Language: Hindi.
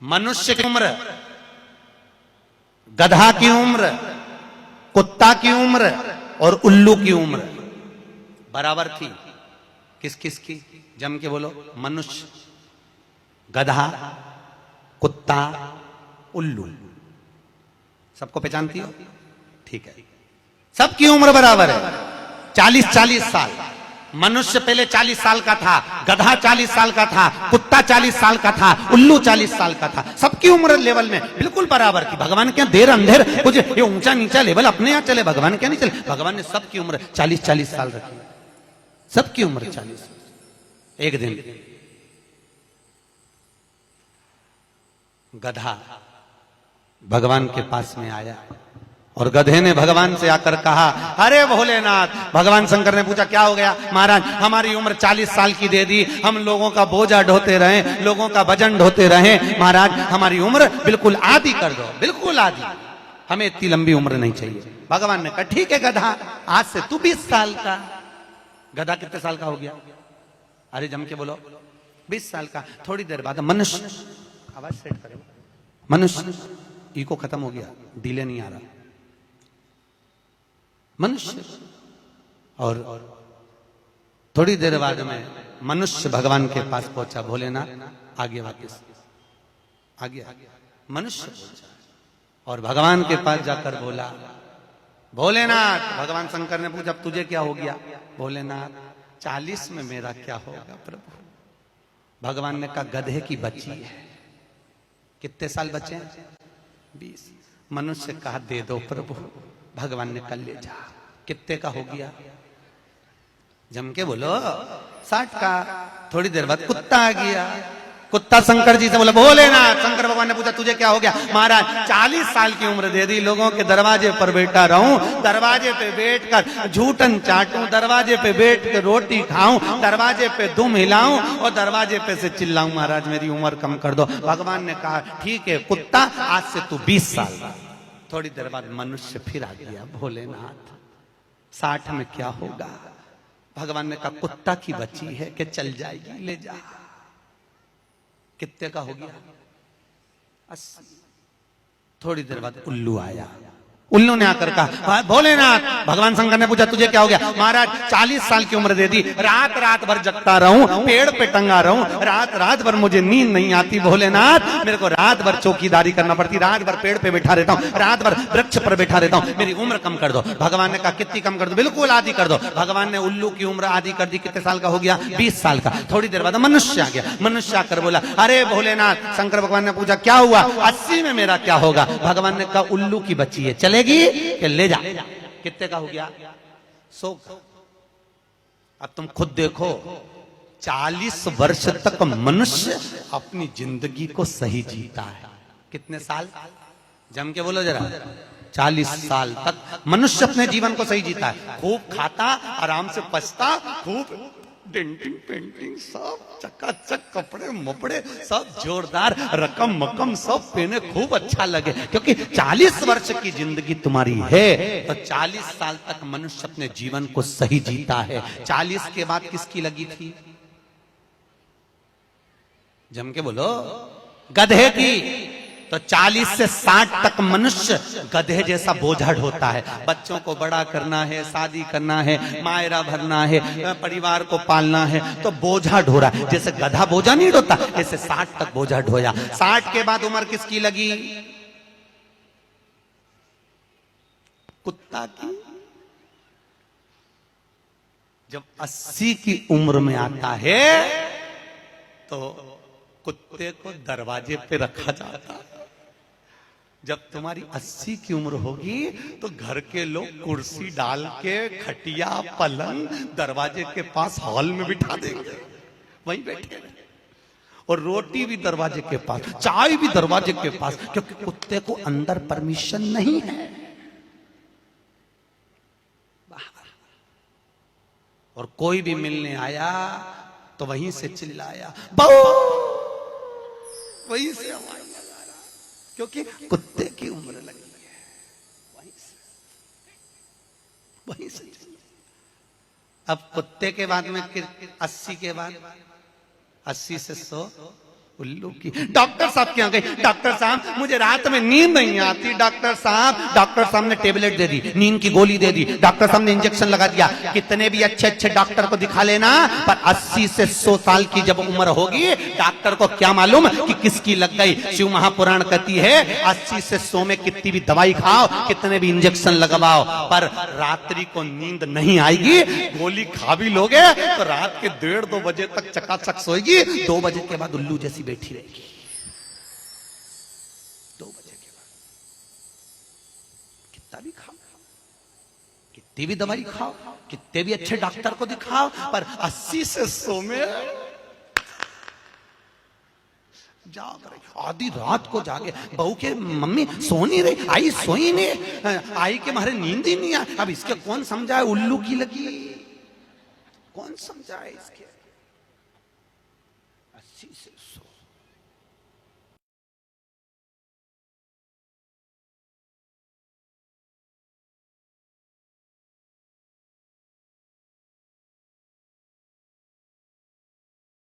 मनुष्य की उम्र, गधा की उम्र, कुत्ता की उम्र और उल्लू की उम्र बराबर थी। किस किस की? जम के बोलो। मनुष्य, गधा, कुत्ता, उल्लू। सबको पहचानती हो? ठीक है, सबकी उम्र बराबर है, 40-40 साल। मनुष्य पहले 40 साल का था, गधा 40 साल का था, कुत्ता 40 साल का था, उल्लू 40 साल का था। सबकी उम्र लेवल में बिल्कुल बराबर थी। भगवान क्या देर अंधेर कुछ ये ऊंचा नीचा लेवल अपने यहां चले, भगवान क्या नहीं चले। भगवान ने सबकी उम्र 40-40 साल रखी, सबकी उम्र 40। एक दिन गधा भगवान के पास में आया और गधे ने भगवान से आकर कहा, अरे भोलेनाथ। भगवान शंकर ने पूछा, क्या हो गया? महाराज, हमारी उम्र 40 साल की दे दी, हम लोगों का बोझा ढोते रहे, लोगों का वजन ढोते रहे, महाराज हमारी उम्र बिल्कुल आधी कर दो, बिल्कुल आधी, हमें इतनी लंबी उम्र नहीं चाहिए। भगवान ने कहा, ठीक है गधा, आज से तू 20 साल का। गधा कितने साल का हो गया? अरे जम के बोलो, 20 साल का। थोड़ी देर बाद मनुष्य, आवाज सेट करो, मनुष्य, इको खत्म हो गया, डिले नहीं आ रहा, मनुष्य। और थोड़ी देर बाद में मनुष्य भगवान के पास पहुंचा। भोलेनाथ आगे वापस आ गया, मनुष्य पहुंचा और भगवान के पास जाकर बोला, भोलेनाथ। भगवान शंकर ने पूछा, तुझे क्या हो गया? भोलेनाथ, 40 में मेरा क्या होगा प्रभु? भगवान ने कहा, गधे की बच्ची है। कितने साल बचे हैं? 20। मनुष्य कहा, दे दो प्रभु। भगवान ने कहा, ले जा। कितने का हो गया? जम के बोलो, 60 का। थोड़ी देर बाद कुत्ता आ गया। कुत्ता शंकर जी से बोला, भोलेनाथ। शंकर भगवान ने पूछा, तुझे क्या हो गया? महाराज 40 साल की उम्र दे दी, लोगों के दरवाजे पर बैठा रहूं, दरवाजे पे बैठकर झूठन चाटूं, दरवाजे पे बैठ के रोटी खाऊं, दरवाजे पे दुम हिलाऊं और दरवाजे पे से चिल्लाऊं, महाराज मेरी उम्र कम कर दो। भगवान ने कहा, ठीक है कुत्ता, आज से तू 20 साल का। थोड़ी देर बाद मनुष्य फिर आ गया। भोलेनाथ 60 में क्या होगा? भगवान ने कहा, कुत्ता की बच्ची है कि चल जाएगी, ले जा। कितने का हो गया? 80। थोड़ी देर बाद उल्लू आया। उल्लू ने आकर कहा, भोलेनाथ। भगवान शंकर ने पूछा, तुझे क्या हो गया? महाराज 40 साल की उम्र दे दी, रात रात भर जगता रहूं, पेड़ पे टंगा रहूं, रात रात भर मुझे नींद नहीं आती। भोलेनाथ मेरे को रात भर चौकीदारी करना पड़ती, रात भर पेड़ पे बैठा रहता हूं, रात भर वृक्ष पर बैठा रहता हूं, मेरी उम्र कम कर दो। भगवान ने कहा, कितनी कम कर दो? बिल्कुल आधी कर दो। भगवान ने उल्लू की उम्र आधी कर दी। कितने साल का हो गया? 20 साल का। थोड़ी देर बाद मनुष्य आ गया। मनुष्य आकर बोला, अरे भोलेनाथ। शंकर भगवान ने पूछा, क्या हुआ? 80 में मेरा क्या होगा? भगवान ने कहा, उल्लू की बच्ची है, चलेगी कि ले जा। कितने का हो गया? 100 का। अब तुम खुद देखो, 40 वर्ष तक मनुष्य अपनी जिंदगी को सही जीता है। कितने साल? जम के बोलो जरा। 40 साल तक मनुष्य अपने जीवन को सही जीता है। खूब खाता, आराम से पछता, खूब डेंटिंग पेंटिंग, सब चकाचक, कपड़े मपड़े सब जोरदार, रकम मकम सब पहने, खूब अच्छा लगे। क्योंकि 40 वर्ष की जिंदगी तुम्हारी है तो 40 साल तक मनुष्य अपने जीवन को सही जीता है। 40 के बाद किसकी लगी थी? जम के बोलो, गधे की। तो 40 से 60 तक मनुष्य गधे जैसा बोझा ढोता है। बच्चों को बड़ा करना है, शादी करना है, मायरा भरना है, परिवार को पालना है, तो बोझा ढो रहा है। जैसे गधा बोझा नहीं ढोता, ऐसे 60 तक बोझा ढोया। 60 के बाद उम्र किसकी लगी? कुत्ता की। जब 80 की उम्र में आता है तो कुत्ते को दरवाजे पे रखा जाता है। जब तुम्हारी 80 की उम्र होगी तो घर के लोग कुर्सी डाल के, खटिया पलंग दरवाजे के पास हॉल में बिठा देंगे, वहीं बैठे। और रोटी भी दरवाजे के पास, चाय भी दरवाजे के पास, क्योंकि कुत्ते को अंदर परमिशन नहीं है। और कोई भी मिलने आया तो वहीं से चिल्लाया, बहु, वहीं से आवाज लगा रहा, क्योंकि कुत्ते की उम्र लगी है। वहीं से अब कुत्ते के बाद में 80 के बाद 80 से 100, उल्लू की। डॉक्टर साहब क्या गई, डॉक्टर साहब मुझे रात में नींद नहीं आती डॉक्टर साहब। डॉक्टर साहब ने टेबलेट दे दी, नींद की गोली दे दी, डॉक्टर साहब ने इंजेक्शन लगा दिया। कितने भी अच्छे अच्छे डॉक्टर को दिखा लेना, पर 80 से 100 साल की जब उम्र होगी डॉक्टर को क्या मालूम कि किसकी लग गई। शिव महापुराण कहती है 80 से 100 में कितनी भी दवाई खाओ, कितने भी इंजेक्शन लगवाओ, पर रात्रि को नींद नहीं आएगी। गोली खा भी लोगे तो रात के 1:30-2 बजे तक चकाचक सोएगी, 2 बजे के बाद उल्लू जैसी बैठी रहेगी। 2 बजे के बाद कितना भी खाओ, कितनी भी दवाई खाओ, कितने भी अच्छे डॉक्टर को दिखाओ, पर 80 से 100 में जाग रही। आधी रात को जागे, बहू के मम्मी सो नहीं रही, आई सोई नहीं, आई के मारे नींद ही नहीं आई। अब इसके कौन समझाए, उल्लू की लगी, कौन समझाए इसके। 80 से